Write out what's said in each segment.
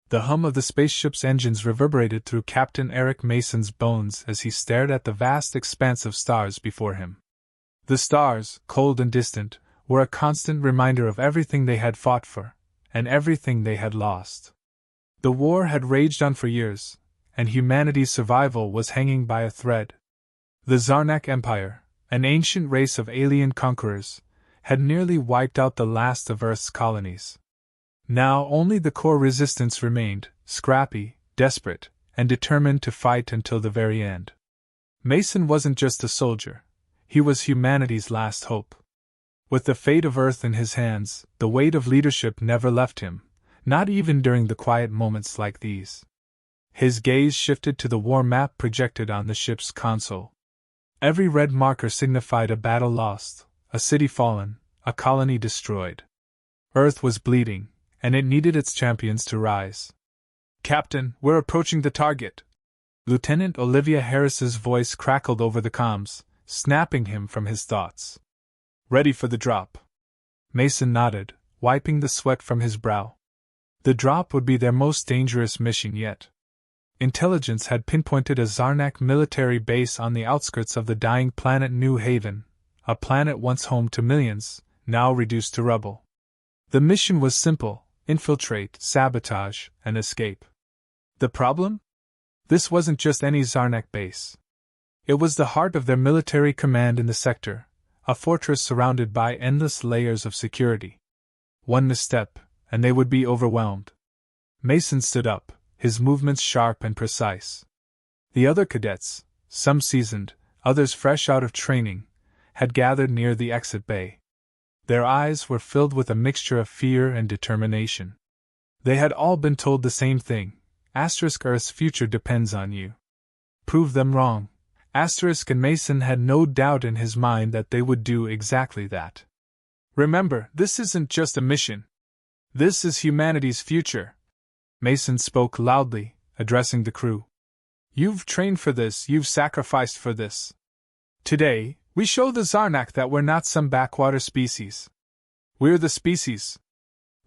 The hum of the spaceship's engines reverberated through Captain Eric Mason's bones as he stared at the vast expanse of stars before him. The stars, cold and distant, were a constant reminder of everything they had fought for, and everything they had lost. The war had raged on for years, and humanity's survival was hanging by a thread. The Zarnak Empire, an ancient race of alien conquerors, had nearly wiped out the last of Earth's colonies. Now only the core resistance remained, scrappy, desperate, and determined to fight until the very end. Mason wasn't just a soldier, he was humanity's last hope. With the fate of Earth in his hands, the weight of leadership never left him, not even during the quiet moments like these. His gaze shifted to the war map projected on the ship's console. Every red marker signified a battle lost, a city fallen, a colony destroyed. Earth was bleeding, and it needed its champions to rise. "Captain, we're approaching the target." Lieutenant Olivia Harris's voice crackled over the comms, snapping him from his thoughts. "Ready for the drop." Mason nodded, wiping the sweat from his brow. The drop would be their most dangerous mission yet. Intelligence had pinpointed a Zarnak military base on the outskirts of the dying planet New Haven, a planet once home to millions, now reduced to rubble. The mission was simple: infiltrate, sabotage, and escape. The problem? This wasn't just any Zarnak base. It was the heart of their military command in the sector, a fortress surrounded by endless layers of security. One misstep, and they would be overwhelmed. Mason stood up, his movements sharp and precise. The other cadets, some seasoned, others fresh out of training, had gathered near the exit bay. Their eyes were filled with a mixture of fear and determination. They had all been told the same thing: Earth's future depends on you. Prove them wrong. And Mason had no doubt in his mind that they would do exactly that. "Remember, this isn't just a mission. This is humanity's future." Mason spoke loudly, addressing the crew. "You've trained for this, you've sacrificed for this. Today, we show the Zarnak that we're not some backwater species. We're the species.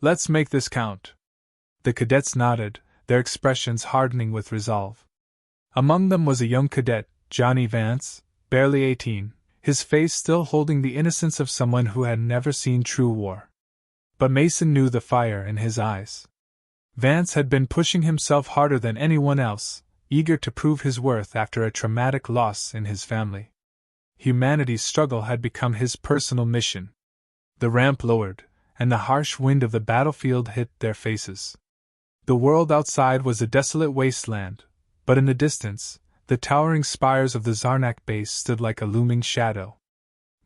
Let's make this count." The cadets nodded, their expressions hardening with resolve. Among them was a young cadet, Johnny Vance, barely 18, his face still holding the innocence of someone who had never seen true war. But Mason knew the fire in his eyes. Vance had been pushing himself harder than anyone else, eager to prove his worth after a traumatic loss in his family. Humanity's struggle had become his personal mission. The ramp lowered, and the harsh wind of the battlefield hit their faces. The world outside was a desolate wasteland, but in the distance, the towering spires of the Zarnak base stood like a looming shadow.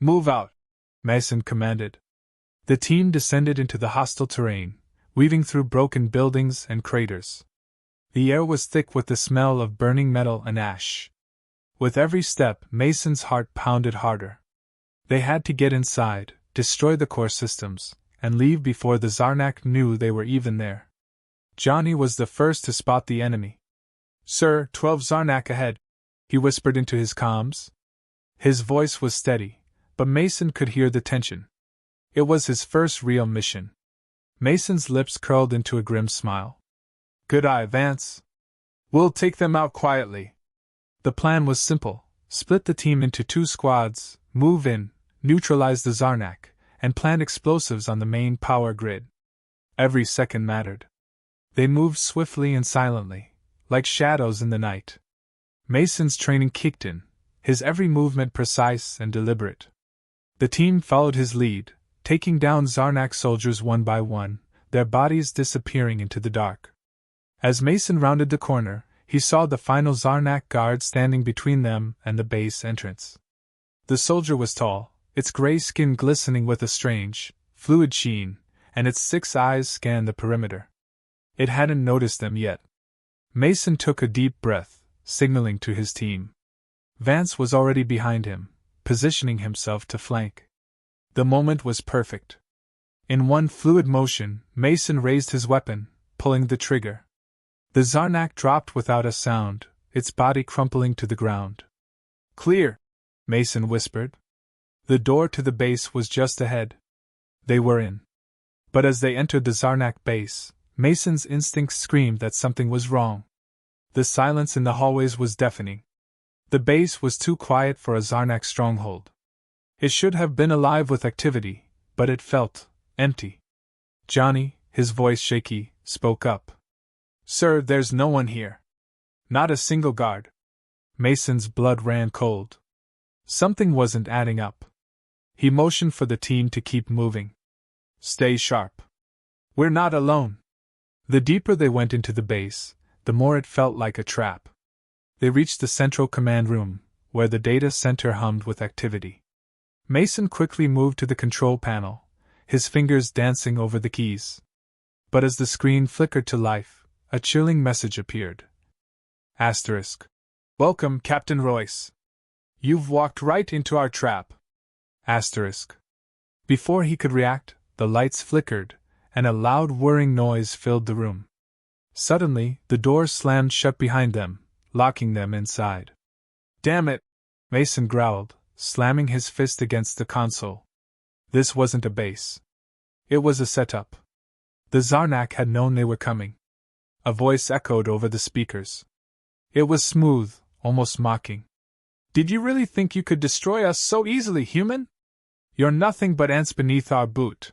"Move out," Mason commanded. The team descended into the hostile terrain, weaving through broken buildings and craters. The air was thick with the smell of burning metal and ash. With every step, Mason's heart pounded harder. They had to get inside, destroy the core systems, and leave before the Zarnak knew they were even there. Johnny was the first to spot the enemy. "Sir, 12 Zarnak ahead," he whispered into his comms. His voice was steady, but Mason could hear the tension. It was his first real mission. Mason's lips curled into a grim smile. "Good eye, Vance. We'll take them out quietly." The plan was simple: split the team into 2 squads, move in, neutralize the Zarnak, and plant explosives on the main power grid. Every second mattered. They moved swiftly and silently, like shadows in the night. Mason's training kicked in, his every movement precise and deliberate. The team followed his lead, taking down Zarnak soldiers one by one, their bodies disappearing into the dark. As Mason rounded the corner, he saw the final Zarnak guard standing between them and the base entrance. The soldier was tall, its gray skin glistening with a strange, fluid sheen, and its 6 eyes scanned the perimeter. It hadn't noticed them yet. Mason took a deep breath, signaling to his team. Vance was already behind him, positioning himself to flank. The moment was perfect. In one fluid motion, Mason raised his weapon, pulling the trigger. The Zarnak dropped without a sound, its body crumpling to the ground. "Clear," Mason whispered. The door to the base was just ahead. They were in. But as they entered the Zarnak base, Mason's instincts screamed that something was wrong. The silence in the hallways was deafening. The base was too quiet for a Zarnak stronghold. It should have been alive with activity, but it felt empty. Johnny, his voice shaky, spoke up. "Sir, there's no one here. Not a single guard." Mason's blood ran cold. Something wasn't adding up. He motioned for the team to keep moving. "Stay sharp. We're not alone." The deeper they went into the base, the more it felt like a trap. They reached the central command room, where the data center hummed with activity. Mason quickly moved to the control panel, his fingers dancing over the keys. But as the screen flickered to life, a chilling message appeared. Asterisk. "Welcome, Captain Royce. You've walked right into our trap." Asterisk. Before he could react, the lights flickered, and a loud whirring noise filled the room. Suddenly, the doors slammed shut behind them, locking them inside. "Damn it!" Mason growled, slamming his fist against the console. This wasn't a base. It was a setup. The Zarnak had known they were coming. A voice echoed over the speakers. It was smooth, almost mocking. "Did you really think you could destroy us so easily, human? You're nothing but ants beneath our boot."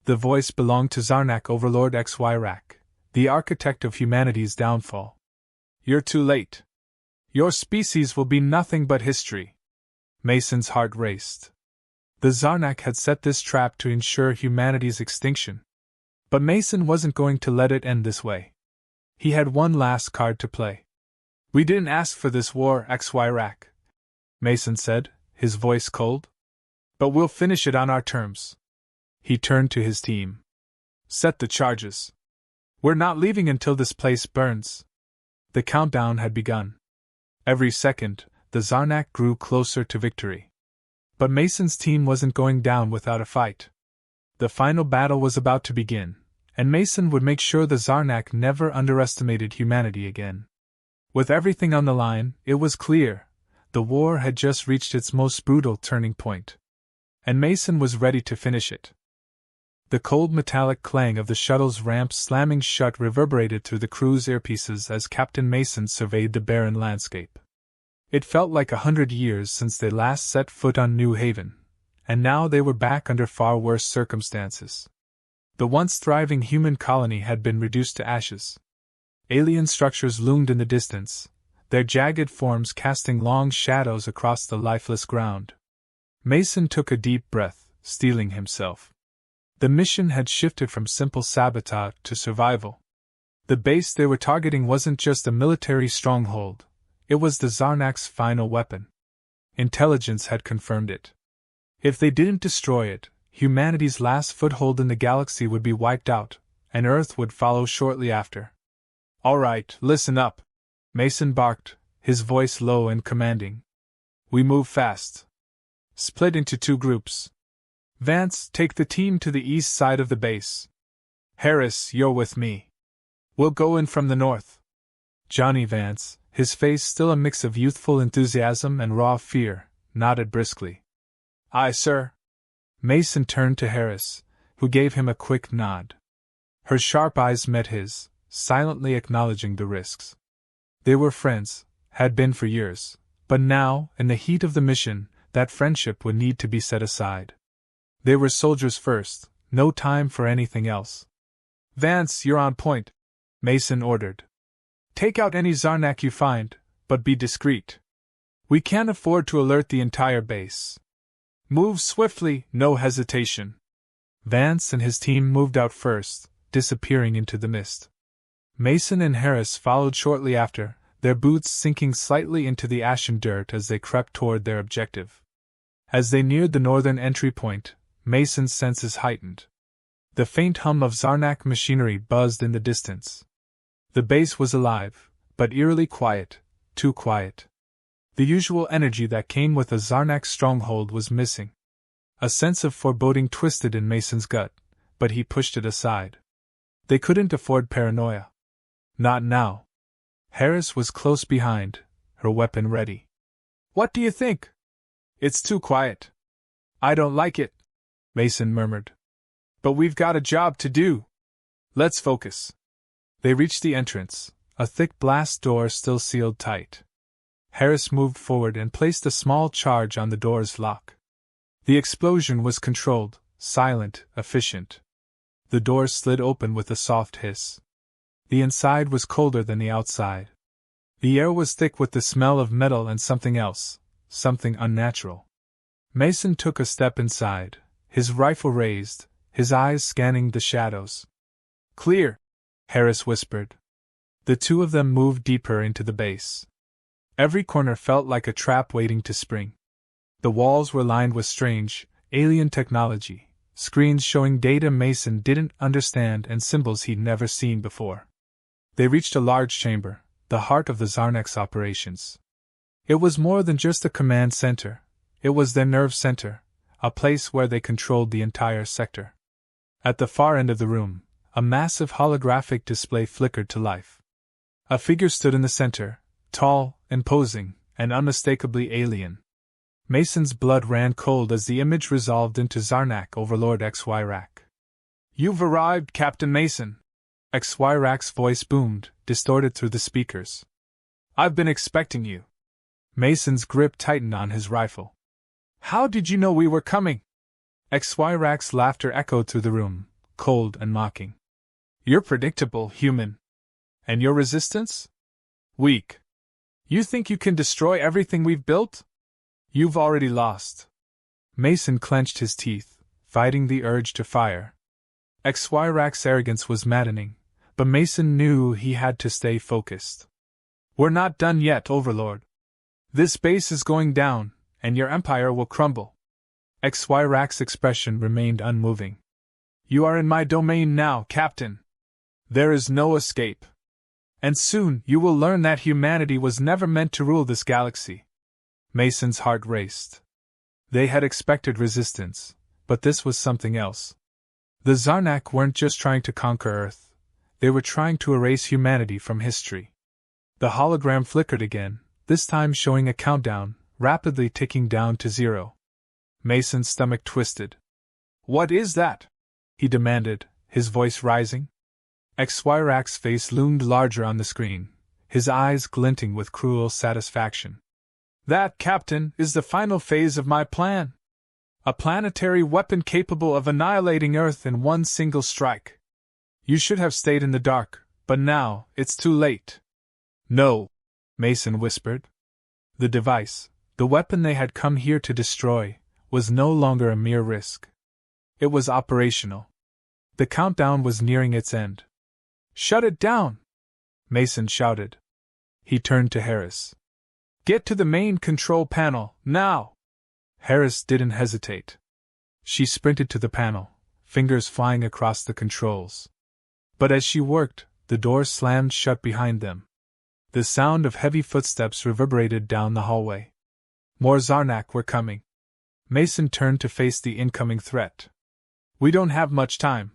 The voice belonged to Zarnak Overlord XYRAC, the architect of humanity's downfall. "You're too late. Your species will be nothing but history." Mason's heart raced. The Zarnak had set this trap to ensure humanity's extinction. But Mason wasn't going to let it end this way. He had one last card to play. "We didn't ask for this war, XYRAC," Mason said, his voice cold. "But we'll finish it on our terms." He turned to his team. "Set the charges. We're not leaving until this place burns." The countdown had begun. Every second, the Zarnak grew closer to victory. But Mason's team wasn't going down without a fight. The final battle was about to begin, and Mason would make sure the Zarnak never underestimated humanity again. With everything on the line, it was clear the war had just reached its most brutal turning point. And Mason was ready to finish it. The cold metallic clang of the shuttle's ramp slamming shut reverberated through the crew's earpieces as Captain Mason surveyed the barren landscape. It felt like 100 years since they last set foot on New Haven, and now they were back under far worse circumstances. The once thriving human colony had been reduced to ashes. Alien structures loomed in the distance, their jagged forms casting long shadows across the lifeless ground. Mason took a deep breath, steeling himself. The mission had shifted from simple sabotage to survival. The base they were targeting wasn't just a military stronghold, it was the Zarnak's final weapon. Intelligence had confirmed it. If they didn't destroy it, humanity's last foothold in the galaxy would be wiped out, and Earth would follow shortly after. "All right, listen up," Mason barked, his voice low and commanding. "We move fast. Split into 2 groups. Vance, take the team to the east side of the base. Harris, you're with me. We'll go in from the north." Johnny Vance, his face still a mix of youthful enthusiasm and raw fear, nodded briskly. "Aye, sir." Mason turned to Harris, who gave him a quick nod. Her sharp eyes met his, silently acknowledging the risks. They were friends, had been for years, but now, in the heat of the mission, that friendship would need to be set aside. They were soldiers first, no time for anything else. "Vance, you're on point," Mason ordered. "Take out any Zarnak you find, but be discreet. We can't afford to alert the entire base. Move swiftly, no hesitation." Vance and his team moved out first, disappearing into the mist. Mason and Harris followed shortly after, their boots sinking slightly into the ashen dirt as they crept toward their objective. As they neared the northern entry point, Mason's senses heightened. The faint hum of Zarnak machinery buzzed in the distance. The base was alive, but eerily quiet, too quiet. The usual energy that came with a Zarnak stronghold was missing. A sense of foreboding twisted in Mason's gut, but he pushed it aside. They couldn't afford paranoia. Not now. Harris was close behind, her weapon ready. "What do you think?" "It's too quiet." "I don't like it," Mason murmured. "But we've got a job to do." Let's focus. They reached the entrance, a thick blast door still sealed tight. Harris moved forward and placed a small charge on the door's lock. The explosion was controlled, silent, efficient. The door slid open with a soft hiss. The inside was colder than the outside. The air was thick with the smell of metal and something else, something unnatural. Mason took a step inside, his rifle raised, his eyes scanning the shadows. Clear, Harris whispered. The two of them moved deeper into the base. Every corner felt like a trap waiting to spring. The walls were lined with strange, alien technology, screens showing data Mason didn't understand and symbols he'd never seen before. They reached a large chamber, the heart of the Zarnak's operations. It was more than just a command center, it was their nerve center, a place where they controlled the entire sector. At the far end of the room, a massive holographic display flickered to life. A figure stood in the center, tall, imposing, and unmistakably alien. Mason's blood ran cold as the image resolved into Zarnak Overlord XY-Rak. You've arrived, Captain Mason! XY-Rak's voice boomed, distorted through the speakers. I've been expecting you. Mason's grip tightened on his rifle. How did you know we were coming? XY-Rak's laughter echoed through the room, cold and mocking. You're predictable, human. And your resistance? Weak. You think you can destroy everything we've built? You've already lost. Mason clenched his teeth, fighting the urge to fire. XY-Rak's arrogance was maddening, but Mason knew he had to stay focused. We're not done yet, Overlord. This base is going down, and your empire will crumble. XY-Rak's expression remained unmoving. You are in my domain now, Captain. There is no escape. And soon you will learn that humanity was never meant to rule this galaxy. Mason's heart raced. They had expected resistance, but this was something else. The Zarnak weren't just trying to conquer Earth, they were trying to erase humanity from history. The hologram flickered again, this time showing a countdown, rapidly ticking down to 0. Mason's stomach twisted. What is that? He demanded, his voice rising. XY-Rak's face loomed larger on the screen, his eyes glinting with cruel satisfaction. That, Captain, is the final phase of my plan. A planetary weapon capable of annihilating Earth in one single strike. You should have stayed in the dark, but now it's too late. No, Mason whispered. The device, the weapon they had come here to destroy, was no longer a mere risk. It was operational. The countdown was nearing its end. Shut it down! Mason shouted. He turned to Harris. Get to the main control panel, now! Harris didn't hesitate. She sprinted to the panel, fingers flying across the controls. But as she worked, the door slammed shut behind them. The sound of heavy footsteps reverberated down the hallway. More Zarnak were coming. Mason turned to face the incoming threat. We don't have much time,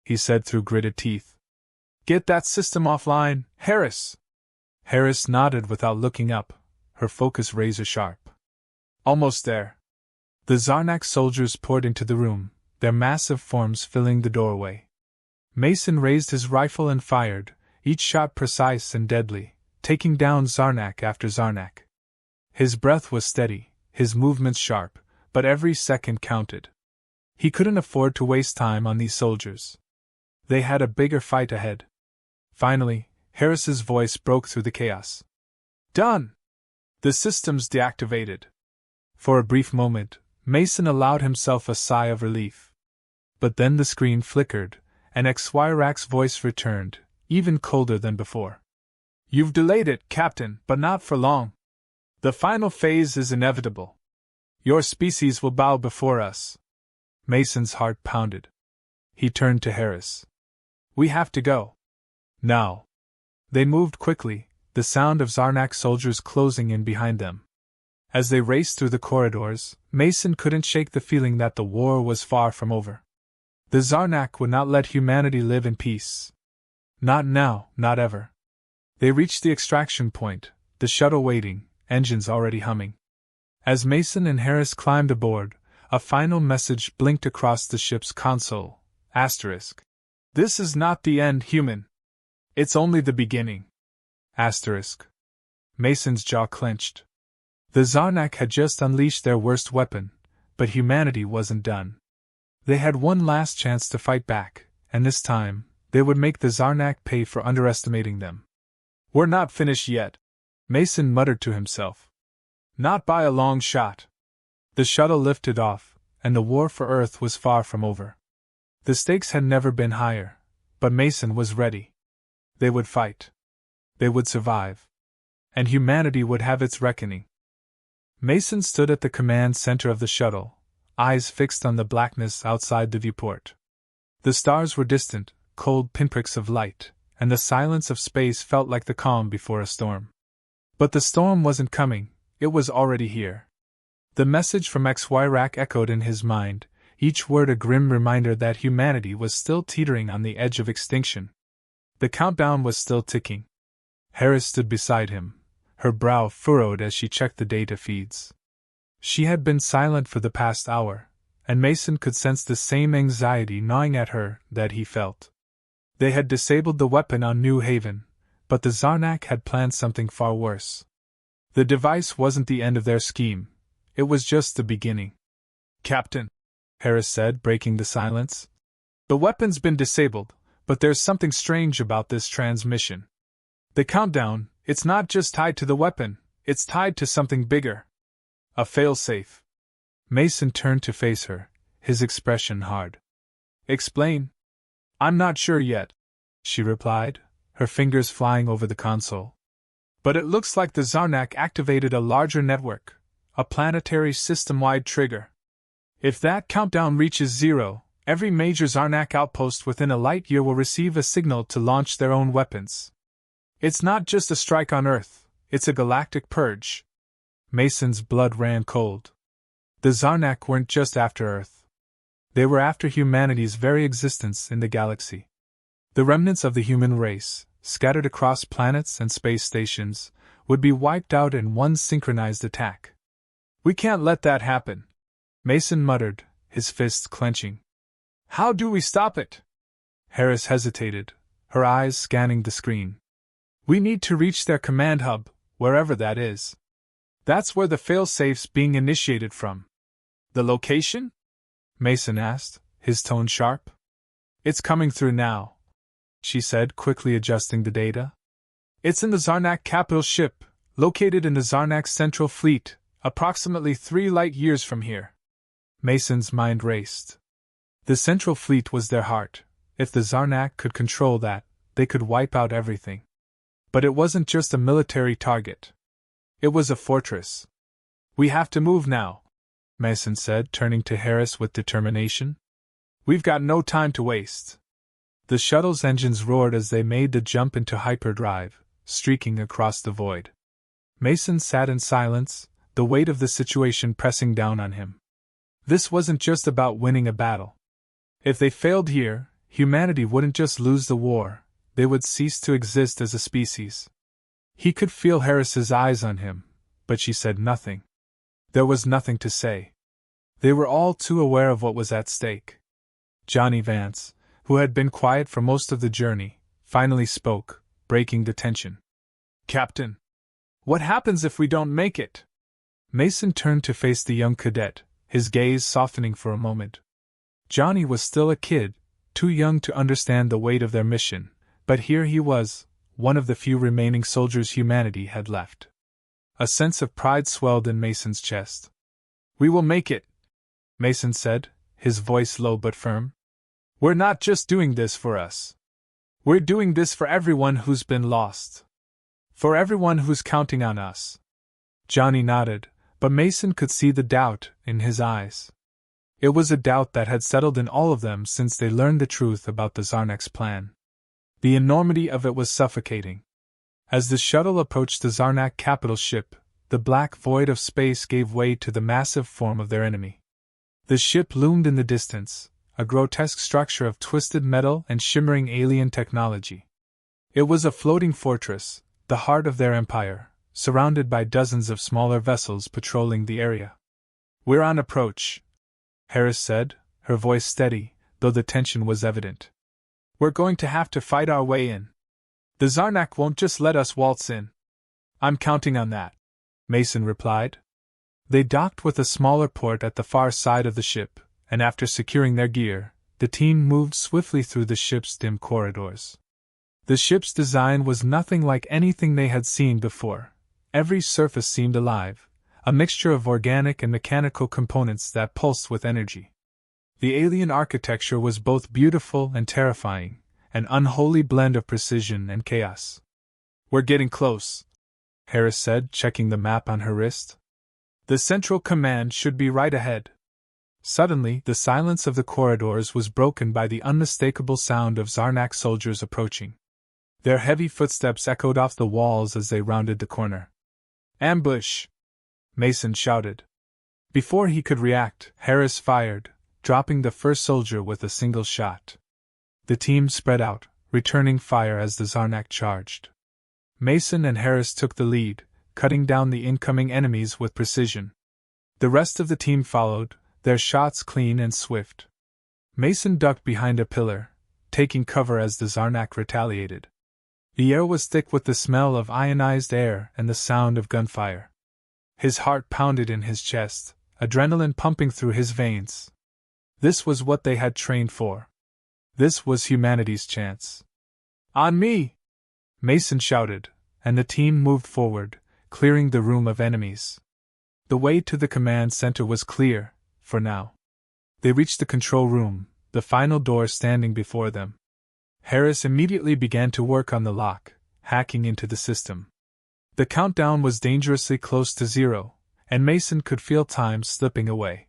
he said through gritted teeth. Get that system offline, Harris! Harris nodded without looking up, her focus razor sharp. Almost there. The Zarnak soldiers poured into the room, their massive forms filling the doorway. Mason raised his rifle and fired, each shot precise and deadly, taking down Zarnak after Zarnak. His breath was steady, his movements sharp, but every second counted. He couldn't afford to waste time on these soldiers. They had a bigger fight ahead. Finally, Harris's voice broke through the chaos. Done! The system's deactivated. For a brief moment, Mason allowed himself a sigh of relief. But then the screen flickered, and XY-Rak's voice returned, even colder than before. You've delayed it, Captain, but not for long. The final phase is inevitable. Your species will bow before us. Mason's heart pounded. He turned to Harris. We have to go. Now. They moved quickly, the sound of Zarnak soldiers closing in behind them. As they raced through the corridors, Mason couldn't shake the feeling that the war was far from over. The Zarnak would not let humanity live in peace. Not now, not ever. They reached the extraction point, the shuttle waiting, engines already humming. As Mason and Harris climbed aboard, a final message blinked across the ship's console, **. This is not the end, human. It's only the beginning. Asterisk. Mason's jaw clenched. The Zarnak had just unleashed their worst weapon, but humanity wasn't done. They had one last chance to fight back, and this time, they would make the Zarnak pay for underestimating them. We're not finished yet, Mason muttered to himself. Not by a long shot. The shuttle lifted off, and the war for Earth was far from over. The stakes had never been higher, but Mason was ready. They would fight. They would survive. And humanity would have its reckoning. Mason stood at the command center of the shuttle, eyes fixed on the blackness outside the viewport. The stars were distant, cold pinpricks of light, and the silence of space felt like the calm before a storm. But the storm wasn't coming, it was already here. The message from XY echoed in his mind, each word a grim reminder that humanity was still teetering on the edge of extinction. The countdown was still ticking. Harris stood beside him, her brow furrowed as she checked the data feeds. She had been silent for the past hour, and Mason could sense the same anxiety gnawing at her that he felt. They had disabled the weapon on New Haven, but the Zarnak had planned something far worse. The device wasn't the end of their scheme, it was just the beginning. Captain, Harris said, breaking the silence. The weapon's been disabled, but there's something strange about this transmission. The countdown, it's not just tied to the weapon, it's tied to something bigger. A failsafe. Mason turned to face her, his expression hard. Explain. I'm not sure yet, she replied, her fingers flying over the console. But it looks like the Zarnak activated a larger network, a planetary system-wide trigger. If that countdown reaches 0, every major Zarnak outpost within a light year will receive a signal to launch their own weapons. It's not just a strike on Earth, it's a galactic purge. Mason's blood ran cold. The Zarnak weren't just after Earth. They were after humanity's very existence in the galaxy. The remnants of the human race, scattered across planets and space stations, would be wiped out in one synchronized attack. We can't let that happen, Mason muttered, his fists clenching. How do we stop it? Harris hesitated, her eyes scanning the screen. We need to reach their command hub, wherever that is. That's where the failsafe's being initiated from. The location? Mason asked, his tone sharp. It's coming through now, she said, quickly adjusting the data. It's in the Zarnak capital ship, located in the Zarnak Central Fleet, approximately 3 light years from here. Mason's mind raced. The Central Fleet was their heart. If the Zarnak could control that, they could wipe out everything. But it wasn't just a military target. It was a fortress. We have to move now, Mason said, turning to Harris with determination. We've got no time to waste. The shuttle's engines roared as they made the jump into hyperdrive, streaking across the void. Mason sat in silence, the weight of the situation pressing down on him. This wasn't just about winning a battle. If they failed here, humanity wouldn't just lose the war, they would cease to exist as a species. He could feel Harris's eyes on him, but she said nothing. There was nothing to say. They were all too aware of what was at stake. Johnny Vance, who had been quiet for most of the journey, finally spoke, breaking the tension. Captain, what happens if we don't make it? Mason turned to face the young cadet, his gaze softening for a moment. Johnny was still a kid, too young to understand the weight of their mission, but here he was, one of the few remaining soldiers humanity had left. A sense of pride swelled in Mason's chest. We will make it, Mason said, his voice low but firm. We're not just doing this for us. We're doing this for everyone who's been lost. For everyone who's counting on us. Johnny nodded, but Mason could see the doubt in his eyes. It was a doubt that had settled in all of them since they learned the truth about the Zarnak's plan. The enormity of it was suffocating. As the shuttle approached the Zarnak capital ship, the black void of space gave way to the massive form of their enemy. The ship loomed in the distance, a grotesque structure of twisted metal and shimmering alien technology. It was a floating fortress, the heart of their empire, surrounded by dozens of smaller vessels patrolling the area. We're on approach, Harris said, her voice steady, though the tension was evident. We're going to have to fight our way in. The Zarnak won't just let us waltz in. I'm counting on that, Mason replied. They docked with a smaller port at the far side of the ship, and after securing their gear, the team moved swiftly through the ship's dim corridors. The ship's design was nothing like anything they had seen before. Every surface seemed alive, a mixture of organic and mechanical components that pulsed with energy. The alien architecture was both beautiful and terrifying, an unholy blend of precision and chaos. We're getting close, Harris said, checking the map on her wrist. The central command should be right ahead. Suddenly, the silence of the corridors was broken by the unmistakable sound of Zarnak soldiers approaching. Their heavy footsteps echoed off the walls as they rounded the corner. Ambush! Mason shouted. Before he could react, Harris fired, dropping the first soldier with a single shot. The team spread out, returning fire as the Zarnak charged. Mason and Harris took the lead, cutting down the incoming enemies with precision. The rest of the team followed, their shots clean and swift. Mason ducked behind a pillar, taking cover as the Zarnak retaliated. The air was thick with the smell of ionized air and the sound of gunfire. His heart pounded in his chest, adrenaline pumping through his veins. This was what they had trained for. This was humanity's chance. On me! Mason shouted, and the team moved forward, clearing the room of enemies. The way to the command center was clear, for now. They reached the control room, the final door standing before them. Harris immediately began to work on the lock, hacking into the system. The countdown was dangerously close to 0, and Mason could feel time slipping away.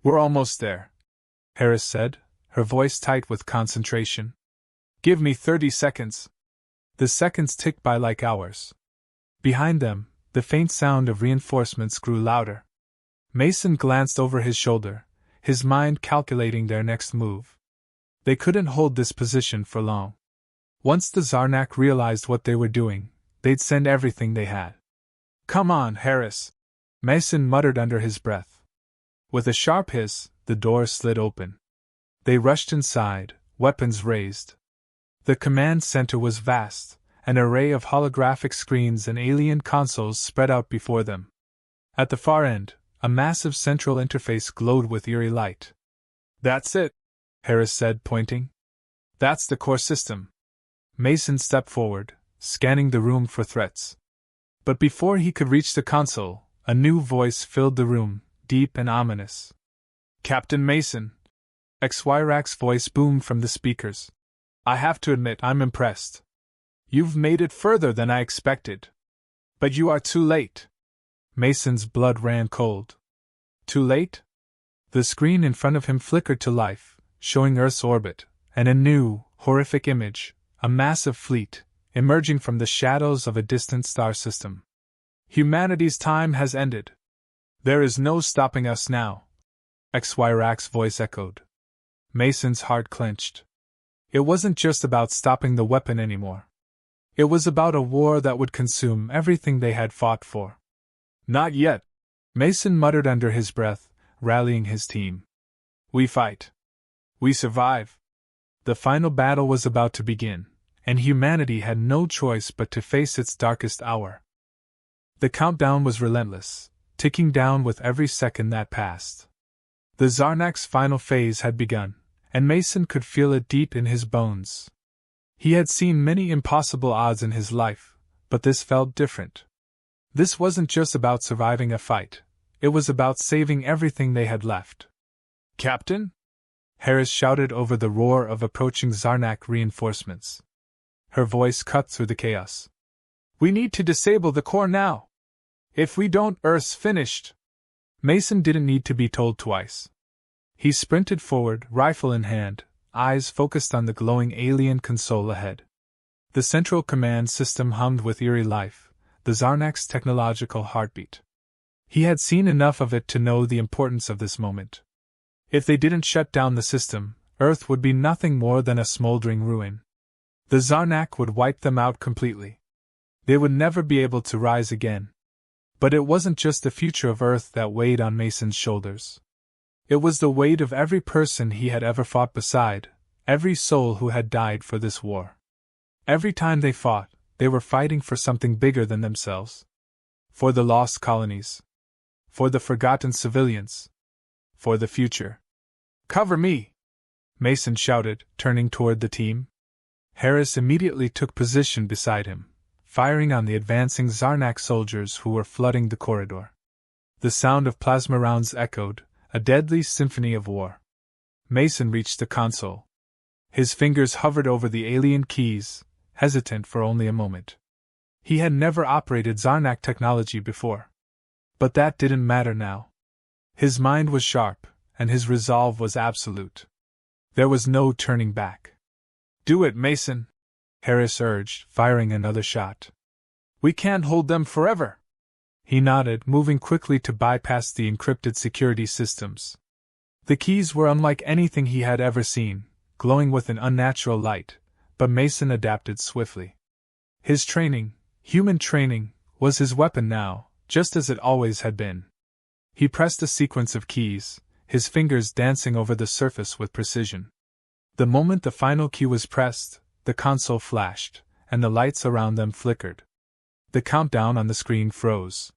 We're almost there, Harris said, her voice tight with concentration. Give me 30 seconds. The seconds ticked by like hours. Behind them, the faint sound of reinforcements grew louder. Mason glanced over his shoulder, his mind calculating their next move. They couldn't hold this position for long. Once the Zarnak realized what they were doing, they'd send everything they had. Come on, Harris, Mason muttered under his breath. With a sharp hiss, the door slid open. They rushed inside, weapons raised. The command center was vast, an array of holographic screens and alien consoles spread out before them. At the far end, a massive central interface glowed with eerie light. That's it, Harris said, pointing. That's the core system. Mason stepped forward, scanning the room for threats. But before he could reach the console, a new voice filled the room, deep and ominous. Captain Mason. Xyrak's voice boomed from the speakers. I have to admit I'm impressed. You've made it further than I expected. But you are too late. Mason's blood ran cold. Too late? The screen in front of him flickered to life, showing Earth's orbit, and a new, horrific image, a massive fleet, emerging from the shadows of a distant star system. Humanity's time has ended. There is no stopping us now. Xyrak's voice echoed. Mason's heart clenched. It wasn't just about stopping the weapon anymore. It was about a war that would consume everything they had fought for. Not yet, Mason muttered under his breath, rallying his team. We fight. We survive. The final battle was about to begin, and humanity had no choice but to face its darkest hour. The countdown was relentless, ticking down with every second that passed. The Zarnak's final phase had begun, and Mason could feel it deep in his bones. He had seen many impossible odds in his life, but this felt different. This wasn't just about surviving a fight, it was about saving everything they had left. Captain? Harris shouted over the roar of approaching Zarnak reinforcements. Her voice cut through the chaos. We need to disable the core now. If we don't, Earth's finished. Mason didn't need to be told twice. He sprinted forward, rifle in hand, eyes focused on the glowing alien console ahead. The central command system hummed with eerie life, the Zarnak's technological heartbeat. He had seen enough of it to know the importance of this moment. If they didn't shut down the system, Earth would be nothing more than a smoldering ruin. The Zarnak would wipe them out completely. They would never be able to rise again. But it wasn't just the future of Earth that weighed on Mason's shoulders. It was the weight of every person he had ever fought beside, Every soul who had died for this war. Every time they fought, they were fighting for something bigger than themselves. For the lost colonies. For the forgotten civilians. For the future. "Cover me!" Mason shouted, turning toward the team. Harris immediately took position beside him, firing on the advancing Zarnak soldiers who were flooding the corridor. The sound of plasma rounds echoed, a deadly symphony of war. Mason reached the console. His fingers hovered over the alien keys, hesitant for only a moment. He had never operated Zarnak technology before. But that didn't matter now. His mind was sharp, and his resolve was absolute. There was no turning back. "Do it, Mason," Harris urged, firing another shot. "We can't hold them forever." He nodded, moving quickly to bypass the encrypted security systems. The keys were unlike anything he had ever seen, glowing with an unnatural light, but Mason adapted swiftly. His training, human training, was his weapon now, just as it always had been. He pressed a sequence of keys, his fingers dancing over the surface with precision. The moment the final key was pressed, the console flashed, and the lights around them flickered. The countdown on the screen froze.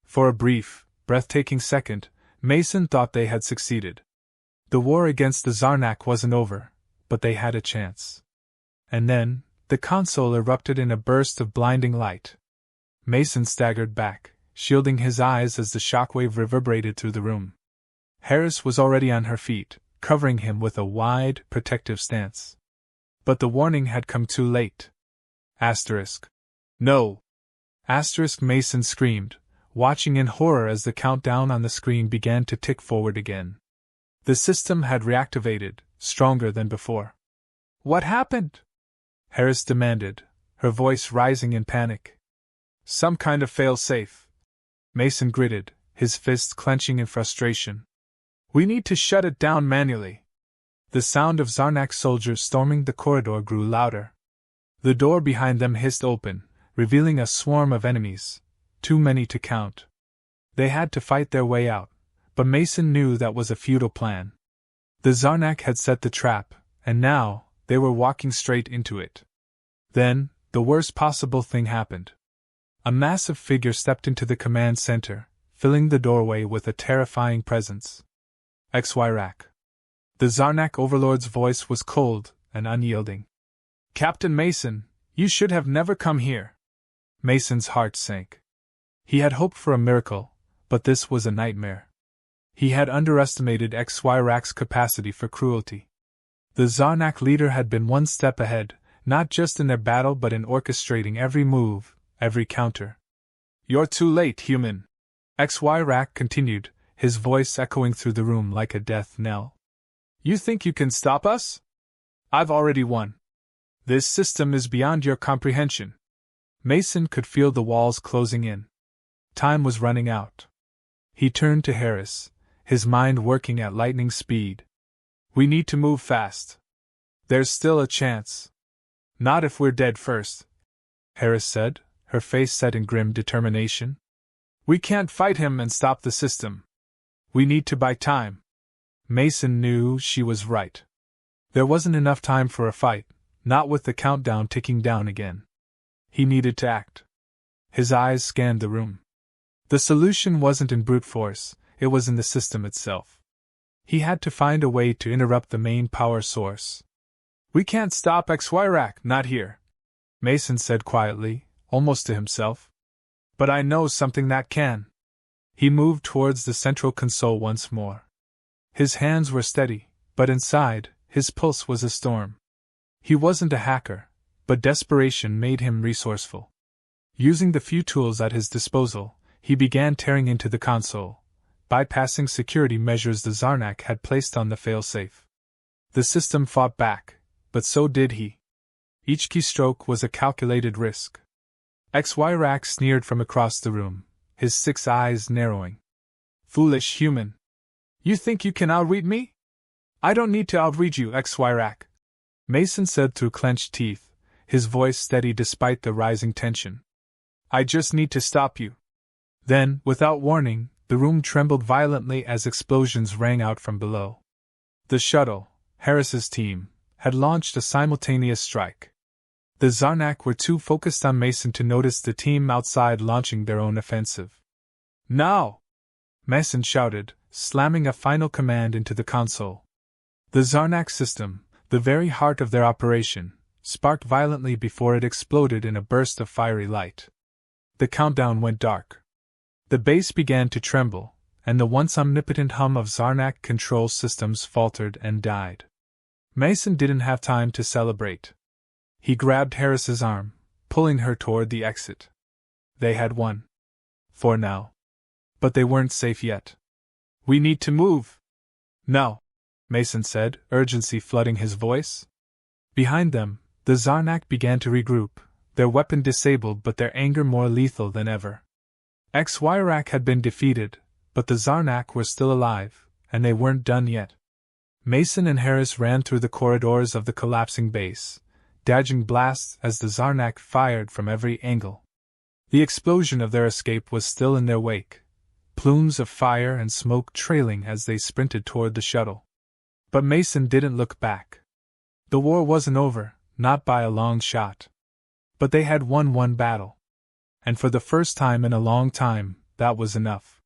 For a brief, breathtaking second, Mason thought they had succeeded. The war against the Zarnak wasn't over, but they had a chance. And then, the console erupted in a burst of blinding light. Mason staggered back, shielding his eyes as the shockwave reverberated through the room. Harris was already on her feet, covering him with a wide, protective stance. But the warning had come too late. Asterisk. "No!" Asterisk Mason screamed, watching in horror as the countdown on the screen began to tick forward again. The system had reactivated, stronger than before. "What happened?" Harris demanded, her voice rising in panic. "Some kind of fail-safe." Mason gritted, his fists clenching in frustration. "We need to shut it down manually." The sound of Zarnak soldiers storming the corridor grew louder. The door behind them hissed open, revealing a swarm of enemies, too many to count. They had to fight their way out, but Mason knew that was a futile plan. The Zarnak had set the trap, and now, they were walking straight into it. Then, the worst possible thing happened. A massive figure stepped into the command center, filling the doorway with a terrifying presence. Exwirac. The Zarnak overlord's voice was cold and unyielding. "Captain Mason, you should have never come here." Mason's heart sank. He had hoped for a miracle, but this was a nightmare. He had underestimated Exwirac's capacity for cruelty. The Zarnak leader had been one step ahead, not just in their battle but in orchestrating every move, every counter. "You're too late, human," Exwirac continued, his voice echoing through the room like a death knell. "You think you can stop us? I've already won. This system is beyond your comprehension." Mason could feel the walls closing in. Time was running out. He turned to Harris, his mind working at lightning speed. "We need to move fast. There's still a chance." "Not if we're dead first," Harris said, her face set in grim determination. "We can't fight him and stop the system. We need to buy time." Mason knew she was right. There wasn't enough time for a fight, not with the countdown ticking down again. He needed to act. His eyes scanned the room. The solution wasn't in brute force, it was in the system itself. He had to find a way to interrupt the main power source. "We can't stop Exwirac, not here," Mason said quietly, almost to himself. "But I know something that can." He moved towards the central console once more. His hands were steady, but inside, his pulse was a storm. He wasn't a hacker, but desperation made him resourceful. Using the few tools at his disposal, he began tearing into the console, bypassing security measures the Zarnak had placed on the failsafe. The system fought back, but so did he. Each keystroke was a calculated risk. Exwirac sneered from across the room, his 6 eyes narrowing. "Foolish human. You think you can outwit me? I don't need to outwit you, Exwirac," Mason said through clenched teeth, his voice steady despite the rising tension. "I just need to stop you." Then, without warning, the room trembled violently as explosions rang out from below. The shuttle, Harris's team, had launched a simultaneous strike. The Zarnak were too focused on Mason to notice the team outside launching their own offensive. "Now!" Mason shouted, slamming a final command into the console. The Zarnak system, the very heart of their operation, sparked violently before it exploded in a burst of fiery light. The countdown went dark. The base began to tremble, and the once omnipotent hum of Zarnak control systems faltered and died. Mason didn't have time to celebrate. He grabbed Harris's arm, pulling her toward the exit. They had won. For now. But they weren't safe yet. "We need to move." "No," Mason said, urgency flooding his voice. Behind them, the Zarnak began to regroup, their weapon disabled but their anger more lethal than ever. Xyrak had been defeated, but the Zarnak were still alive, and they weren't done yet. Mason and Harris ran through the corridors of the collapsing base, dodging blasts as the Zarnak fired from every angle. The explosion of their escape was still in their wake, plumes of fire and smoke trailing as they sprinted toward the shuttle. But Mason didn't look back. The war wasn't over, not by a long shot. But they had won one battle. And for the first time in a long time, that was enough.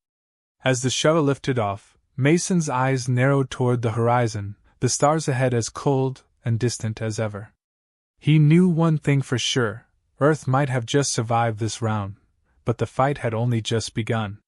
As the shuttle lifted off, Mason's eyes narrowed toward the horizon, the stars ahead as cold and distant as ever. He knew one thing for sure: Earth might have just survived this round, but the fight had only just begun.